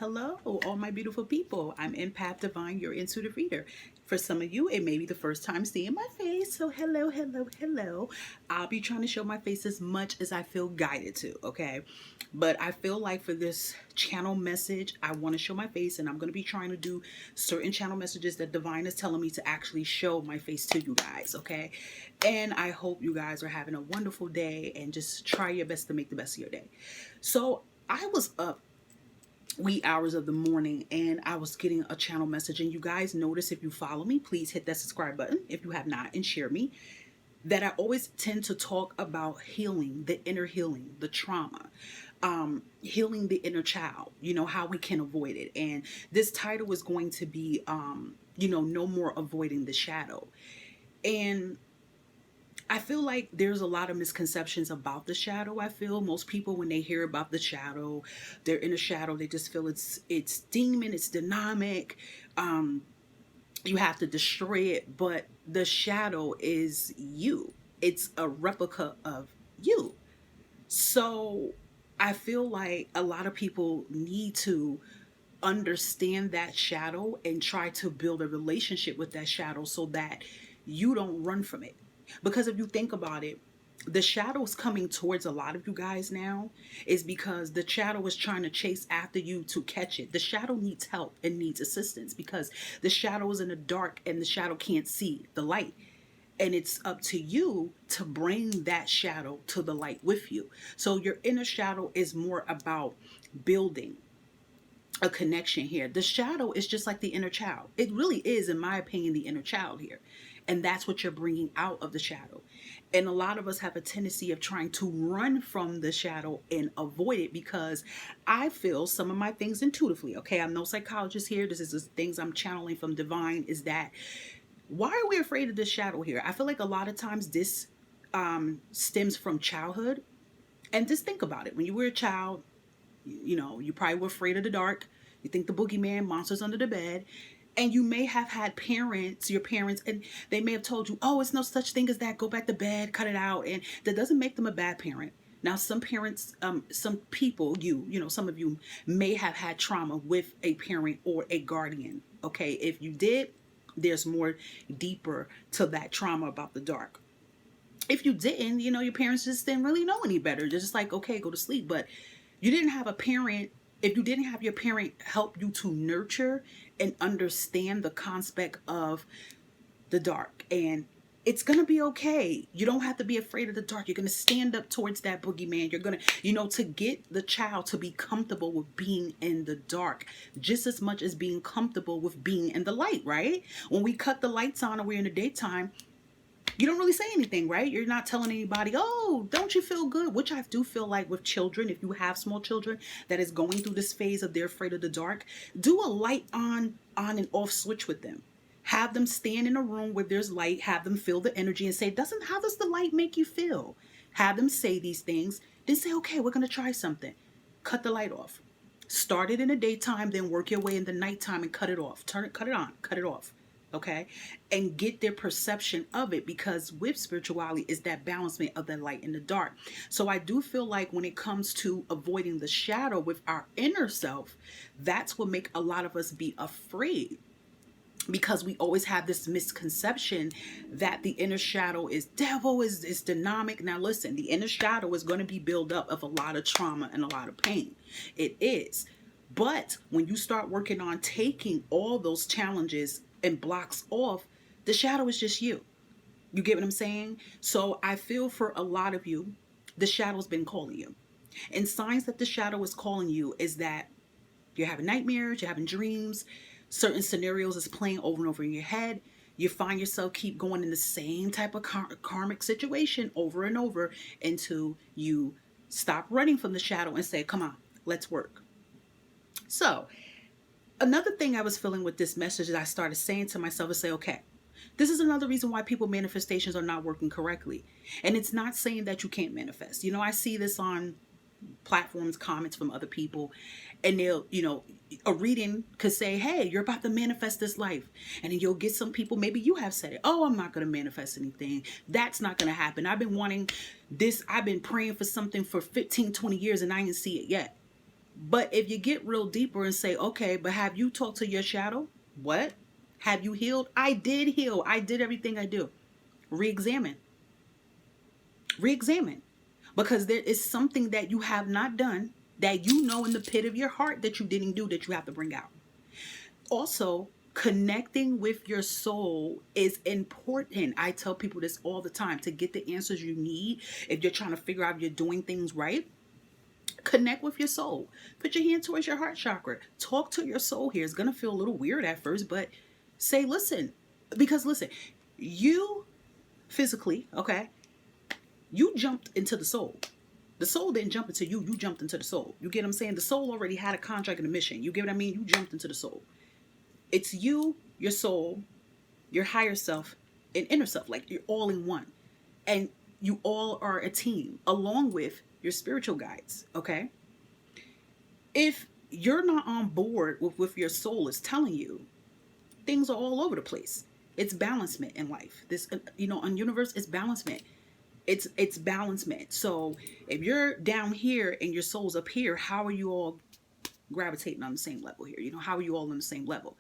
Hello, all my beautiful people. I'm Empath Divine, your intuitive reader. For some of you, it may be the first time seeing my face, so hello, hello, hello. I'll be trying to show my face as much as I feel guided to, okay? But I feel like for this channel message, I want to show my face, and I'm going to be trying to do certain channel messages that Divine is telling me to actually show my face to you guys, okay? And I hope you guys are having a wonderful day and just try your best to make the best of your day. So, I was up wee hours of the morning and I was getting a channel message. And you guys notice, if you follow me, please hit that subscribe button if you have not, and share me, that I always tend to talk about healing, the inner healing, the trauma, healing the inner child, how we can avoid it. And this title is going to be no more avoiding the shadow. And I feel like there's a lot of misconceptions about the shadow. I feel most people, when they hear about the shadow, they're in a shadow, they just feel it's demon, it's dynamic. You have to destroy it, but the shadow is you. It's a replica of you. So I feel like a lot of people need to understand that shadow and try to build a relationship with that shadow so that you don't run from it. Because if you think about it, the shadows coming towards a lot of you guys now is because the shadow is trying to chase after you to catch it. The shadow needs help and needs assistance because the shadow is in the dark and the shadow can't see the light. And it's up to you to bring that shadow to the light with you. So your inner shadow is more about building a connection here. The shadow is just like the inner child. It really is, in my opinion, the inner child here. And that's what you're bringing out of the shadow. And a lot of us have a tendency of trying to run from the shadow and avoid it because I feel some of my things intuitively. Okay, I'm no psychologist here. This is the things I'm channeling from Divine. Is that why are we afraid of the shadow here? I feel like a lot of times this stems from childhood. And just think about it. When you were a child, you probably were afraid of the dark. You think the boogeyman, monsters under the bed. And you may have had parents, your parents, and they may have told you, oh, it's no such thing as that. Go back to bed, cut it out. And that doesn't make them a bad parent. Now, some parents, some people, some of you may have had trauma with a parent or a guardian. Okay, if you did, there's more deeper to that trauma about the dark. If you didn't, your parents just didn't really know any better. They're just like, okay, go to sleep. But you didn't have a parent. If you didn't have your parent help you to nurture and understand the concept of the dark, and it's going to be okay. You don't have to be afraid of the dark. You're going to stand up towards that boogeyman. You're going to get the child to be comfortable with being in the dark just as much as being comfortable with being in the light, right? When we cut the lights on and we're in the daytime, you don't really say anything, right? You're not telling anybody, oh, don't you feel good? Which I do feel like with children, if you have small children that is going through this phase of they're afraid of the dark, do a light on and off switch with them. Have them stand in a room where there's light, have them feel the energy and say, how does the light make you feel? Have them say these things, then say, okay, we're going to try something. Cut the light off. Start it in the daytime, then work your way in the nighttime and cut it off. Cut it on, cut it off. Okay, and get their perception of it, because with spirituality is that balancement of the light and the dark. So I do feel like when it comes to avoiding the shadow with our inner self, that's what make a lot of us be afraid, because we always have this misconception that the inner shadow is devil, is dynamic. Now listen, the inner shadow is going to be built up of a lot of trauma and a lot of pain. It is. But when you start working on taking all those challenges and blocks off, the shadow is just you. You get what I'm saying? So I feel for a lot of you, the shadow's been calling you. And signs that the shadow is calling you is that you're having nightmares, you're having dreams, certain scenarios is playing over and over in your head. You find yourself keep going in the same type of karmic situation over and over until you stop running from the shadow and say, come on, let's work. So another thing I was feeling with this message that I started saying to myself is say, okay, this is another reason why people manifestations are not working correctly. And it's not saying that you can't manifest. I see this on platforms, comments from other people, and they'll, a reading could say, hey, you're about to manifest this life. And then you'll get some people, maybe you have said it, oh, I'm not going to manifest anything. That's not going to happen. I've been wanting this. I've been praying for something for 15, 20 years and I didn't see it yet. But if you get real deeper and say, okay, but have you talked to your shadow? What? Have you healed? I did heal. I did everything I do. Re-examine. Re-examine. Because there is something that you have not done that you know in the pit of your heart that you didn't do that you have to bring out. Also, connecting with your soul is important. I tell people this all the time to get the answers you need. If you're trying to figure out if you're doing things right, connect with your soul. Put your hand towards your heart chakra. Talk to your soul here. It's going to feel a little weird at first, but say, listen, because listen, you physically, okay, you jumped into the soul. The soul didn't jump into you. You jumped into the soul. You get what I'm saying? The soul already had a contract and a mission. You get what I mean? You jumped into the soul. It's you, your soul, your higher self, and inner self. Like you're all in one. And you all are a team along with your spiritual guides. Okay. If you're not on board with your soul is telling you, things are all over the place. It's balancement in life. This, on universe, it's balancement. It's balancement. So if you're down here and your soul's up here, how are you all gravitating on the same level here? How are you all on the same level?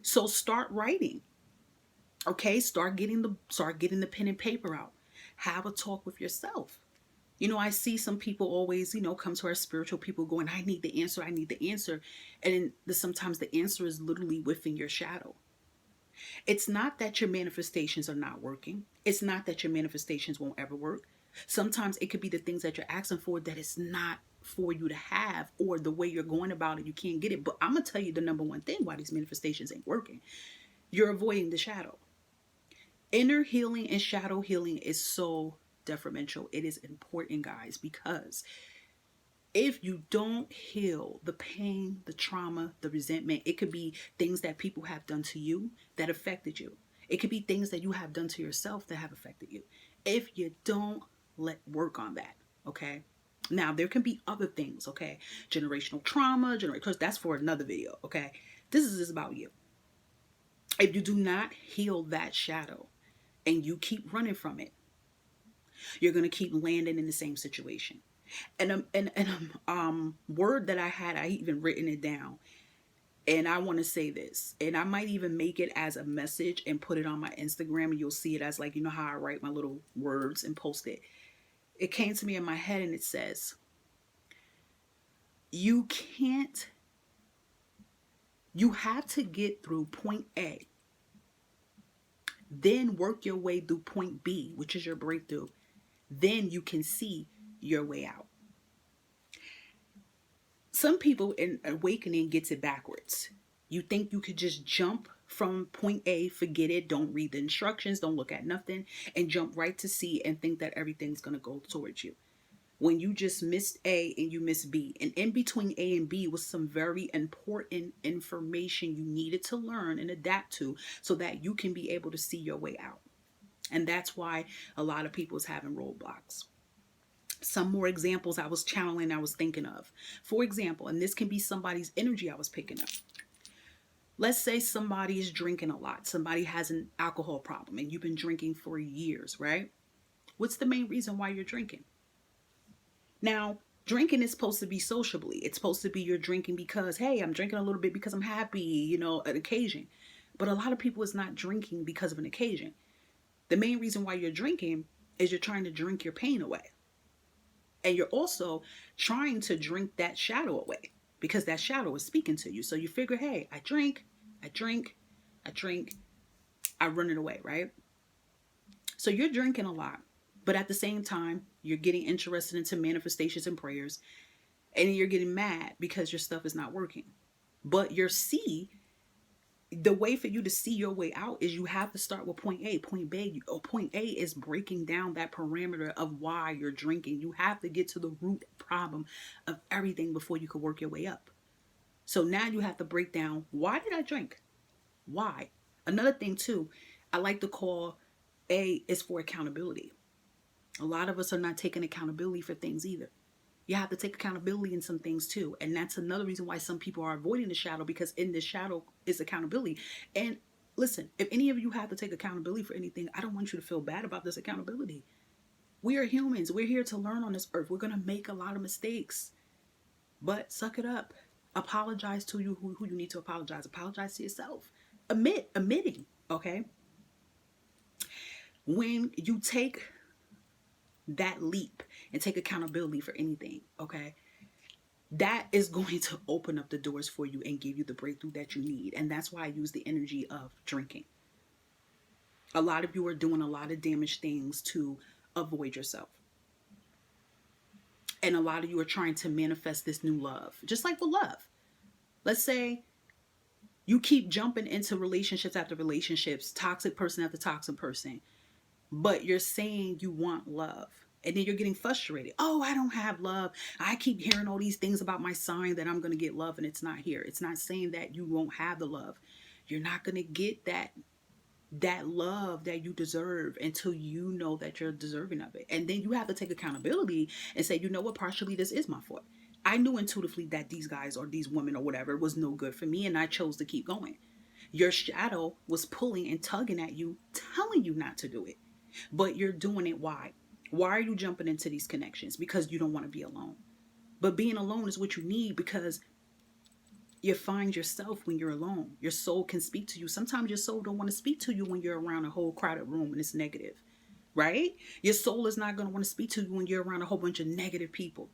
So start writing. Okay, start getting the pen and paper out. Have a talk with yourself. I see some people always, come to our spiritual people going, I need the answer. I need the answer. And sometimes the answer is literally within your shadow. It's not that your manifestations are not working. It's not that your manifestations won't ever work. Sometimes it could be the things that you're asking for that is not for you to have, or the way you're going about it, you can't get it. But I'm going to tell you the number one thing why these manifestations ain't working. You're avoiding the shadow. Inner healing and shadow healing is so detrimental. It is important, guys, because if you don't heal the pain, the trauma, the resentment, it could be things that people have done to you that affected you. It could be things that you have done to yourself that have affected you. If you don't work on that, okay? Now, there can be other things, okay? Generational trauma, because that's for another video, okay? This is just about you. If you do not heal that shadow and you keep running from it, you're going to keep landing in the same situation. And word that I even written it down. And I want to say this, and I might even make it as a message and put it on my Instagram, and you'll see it as like, how I write my little words and post it. It came to me in my head and it says, you have to get through point A, then work your way through point B, which is your breakthrough. Then you can see your way out. Some people in awakening gets it backwards. You think you could just jump from point A, forget it, don't read the instructions, don't look at nothing, and jump right to C and think that everything's going to go towards you. When you just missed A and you missed B. And in between A and B was some very important information you needed to learn and adapt to so that you can be able to see your way out. And that's why a lot of people is having roadblocks. Some more examples I was channeling, I was thinking of. For example, and this can be somebody's energy I was picking up. Let's say somebody is drinking a lot. Somebody has an alcohol problem and you've been drinking for years, right? What's the main reason why you're drinking? Now, drinking is supposed to be sociably. It's supposed to be you're drinking because, hey, I'm drinking a little bit because I'm happy, an occasion. But a lot of people is not drinking because of an occasion. The main reason why you're drinking is you're trying to drink your pain away. And you're also trying to drink that shadow away because that shadow is speaking to you. So you figure, hey, I drink, I run it away, right? So you're drinking a lot, but at the same time, you're getting interested into manifestations and prayers, and you're getting mad because your stuff is not working. But the way for you to see your way out is you have to start with point A. Point A is breaking down that parameter of why you're drinking. You have to get to the root problem of everything before you can work your way up. So now you have to break down, why did I drink? Why? Another thing too, I like to call A is for accountability. A lot of us are not taking accountability for things either. You have to take accountability in some things too. And that's another reason why some people are avoiding the shadow, because in the shadow is accountability. And listen, if any of you have to take accountability for anything, I don't want you to feel bad about this accountability. We are humans. We're here to learn on this earth. We're going to make a lot of mistakes. But suck it up. Apologize to you who you need to apologize. Apologize to yourself. Admitting, okay? When you take that leap and take accountability for anything, okay? That is going to open up the doors for you and give you the breakthrough that you need. And that's why I use the energy of drinking. A lot of you are doing a lot of damaged things to avoid yourself. And a lot of you are trying to manifest this new love, just like with love. Let's say you keep jumping into relationships after relationships, toxic person after toxic person, but you're saying you want love. And then you're getting frustrated. Oh, I don't have love. I keep hearing all these things about my sign that I'm going to get love and it's not here. It's not saying that you won't have the love. You're not going to get that love that you deserve until you know that you're deserving of it. And then you have to take accountability and say, you know what, partially this is my fault. I knew intuitively that these guys or these women or whatever was no good for me, and I chose to keep going. Your shadow was pulling and tugging at you, telling you not to do it. But you're doing it. Why? Why are you jumping into these connections? Because you don't want to be alone. But being alone is what you need, because you find yourself when you're alone. Your soul can speak to you. Sometimes your soul don't want to speak to you when you're around a whole crowded room and it's negative, right? Your soul is not going to want to speak to you when you're around a whole bunch of negative people.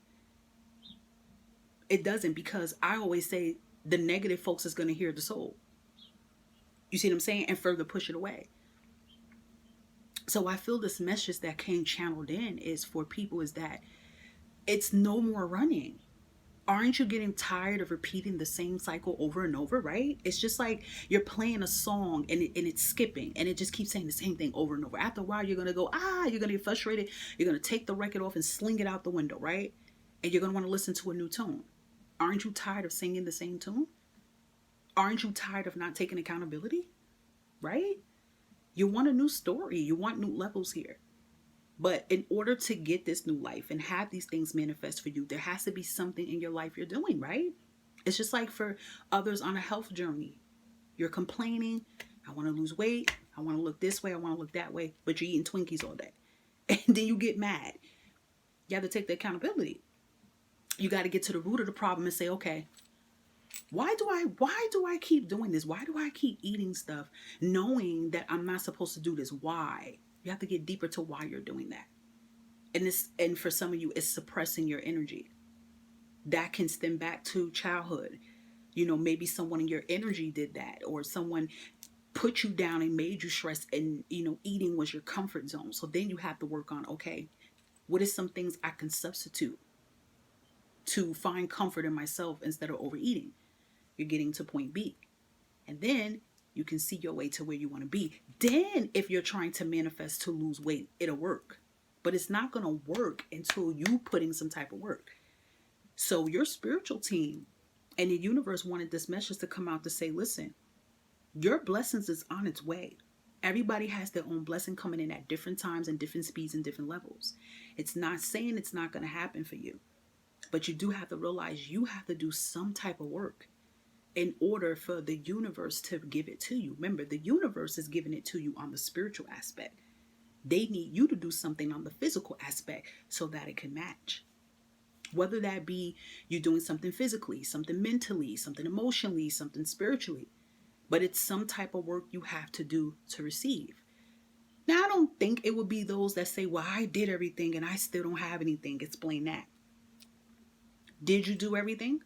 It doesn't, because I always say the negative folks is going to hear the soul. You see what I'm saying? And further push it away. So I feel this message that came channeled in is for people is that it's no more running. Aren't you getting tired of repeating the same cycle over and over, right? It's just like you're playing a song and it's skipping and it just keeps saying the same thing over and over. After a while, you're going to go, you're going to get frustrated. You're going to take the record off and sling it out the window, right? And you're going to want to listen to a new tune. Aren't you tired of singing the same tune? Aren't you tired of not taking accountability, right? You want a new story. You want new levels here. But in order to get this new life and have these things manifest for you, there has to be something in your life you're doing, right? It's just like for others on a health journey. You're complaining, I want to lose weight, I want to look this way, I want to look that way, but you're eating Twinkies all day. And then you get mad. You have to take the accountability. You got to get to the root of the problem and say, okay, why do I keep doing this? Why do I keep eating stuff knowing that I'm not supposed to do this? Why? You have to get deeper to why you're doing that. And for some of you, it's suppressing your energy. That can stem back to childhood. You know, maybe someone in your energy did that, or someone put you down and made you stressed, and eating was your comfort zone. So then you have to work on, okay, what is some things I can substitute to find comfort in myself instead of overeating? You're getting to point B. And then you can see your way to where you want to be. Then if you're trying to manifest to lose weight, it'll work. But it's not going to work until you put in some type of work. So your spiritual team and the universe wanted this message to come out to say, listen, your blessings is on its way. Everybody has their own blessing coming in at different times and different speeds and different levels. It's not saying it's not going to happen for you. But you do have to realize you have to do some type of work in order for the universe to give it to you. Remember, the universe is giving it to you on the spiritual aspect. They need you to do something on the physical aspect so that it can match. Whether that be you doing something physically, something mentally, something emotionally, something spiritually. But it's some type of work you have to do to receive. Now, I don't think it would be those that say, well, I did everything and I still don't have anything. Explain that. Did you do everything?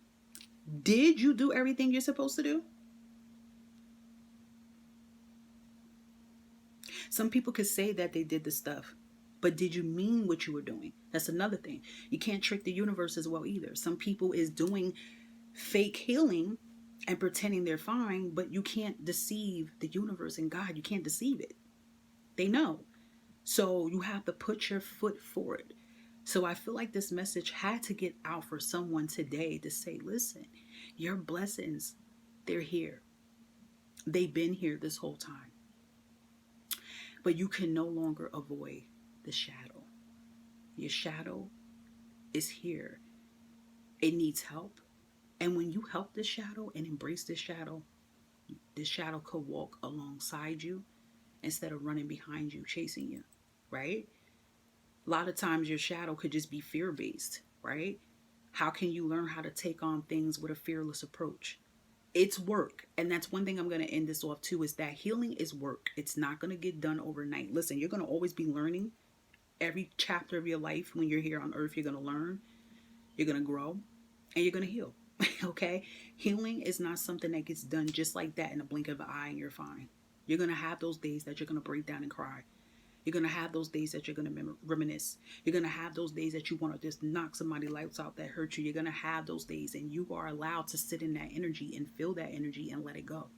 Did you do everything you're supposed to do? Some people could say that they did the stuff, but did you mean what you were doing? That's another thing. You can't trick the universe as well either. Some people is doing fake healing and pretending they're fine, but you can't deceive the universe and God. You can't deceive it. They know. So you have to put your foot forward. So I feel like this message had to get out for someone today to say, listen, your blessings, they're here. They've been here this whole time. But you can no longer avoid the shadow. Your shadow is here. It needs help. And when you help this shadow and embrace this shadow could walk alongside you instead of running behind you, chasing you, right? A lot of times your shadow could just be fear-based, right? How can you learn how to take on things with a fearless approach? It's work. And that's one thing I'm going to end this off too, is that healing is work. It's not going to get done overnight. Listen, you're going to always be learning. Every chapter of your life, when you're here on earth, you're going to learn, you're going to grow, and you're going to heal. Okay? Healing is not something that gets done just like that in a blink of an eye and you're fine. You're going to have those days that you're going to break down and cry. You're going to have those days that you're going to reminisce. You're going to have those days that you want to just knock somebody's lights out that hurt you. You're going to have those days, and you are allowed to sit in that energy and feel that energy and let it go.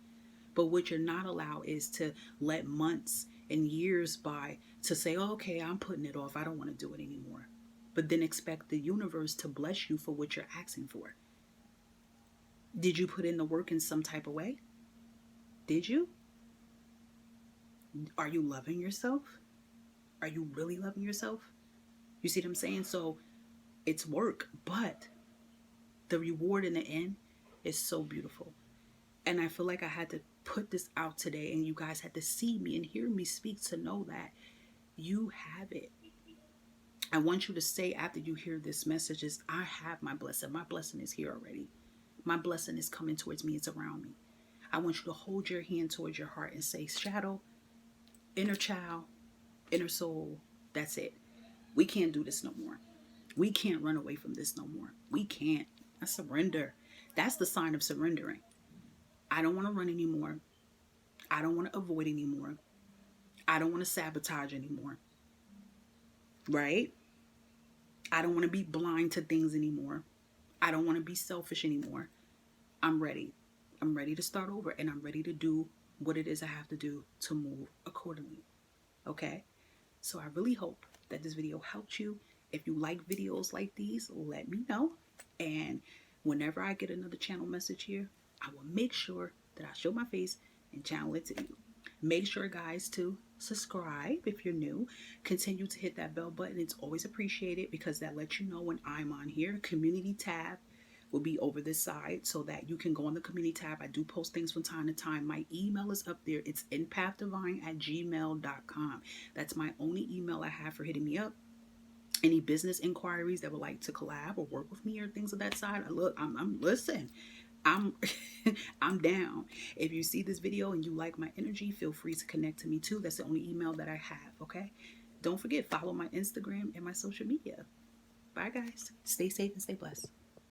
But what you're not allowed is to let months and years by to say, oh, okay, I'm putting it off. I don't want to do it anymore. But then expect the universe to bless you for what you're asking for. Did you put in the work in some type of way? Did you? Are you loving yourself? Are you really loving yourself? You see what I'm saying? So it's work, but the reward in the end is so beautiful. And I feel like I had to put this out today, and you guys had to see me and hear me speak to know that you have it. I want you to say after you hear this message is, I have my blessing. My blessing is here already. My blessing is coming towards me. It's around me. I want you to hold your hand towards your heart and say, shadow, inner child, inner soul, that's it. We can't do this no more. We can't run away from this no more. We can't. I surrender. That's the sign of surrendering. I don't want to run anymore. I don't want to avoid anymore. I don't want to sabotage anymore. Right? I don't want to be blind to things anymore. I don't want to be selfish anymore. I'm ready. I'm ready to start over, and I'm ready to do what it is I have to do to move accordingly. Okay? So I really hope that this video helped you. If you like videos like these, let me know. And whenever I get another channel message here, I will make sure that I show my face and channel it to you. Make sure, guys, to subscribe if you're new. Continue to hit that bell button. It's always appreciated because that lets you know when I'm on here. Community tab will be over this side so that you can go on the community tab. I do post things from time to time. My email is up there. It's empathDivine@gmail.com. That's my only email I have for hitting me up. Any business inquiries that would like to collab or work with me or things of that side, look, listen, I'm I'm down. If you see this video and you like my energy, feel free to connect to me too. That's the only email that I have. Okay, don't forget, follow my Instagram and my social media. Bye guys, stay safe and stay blessed.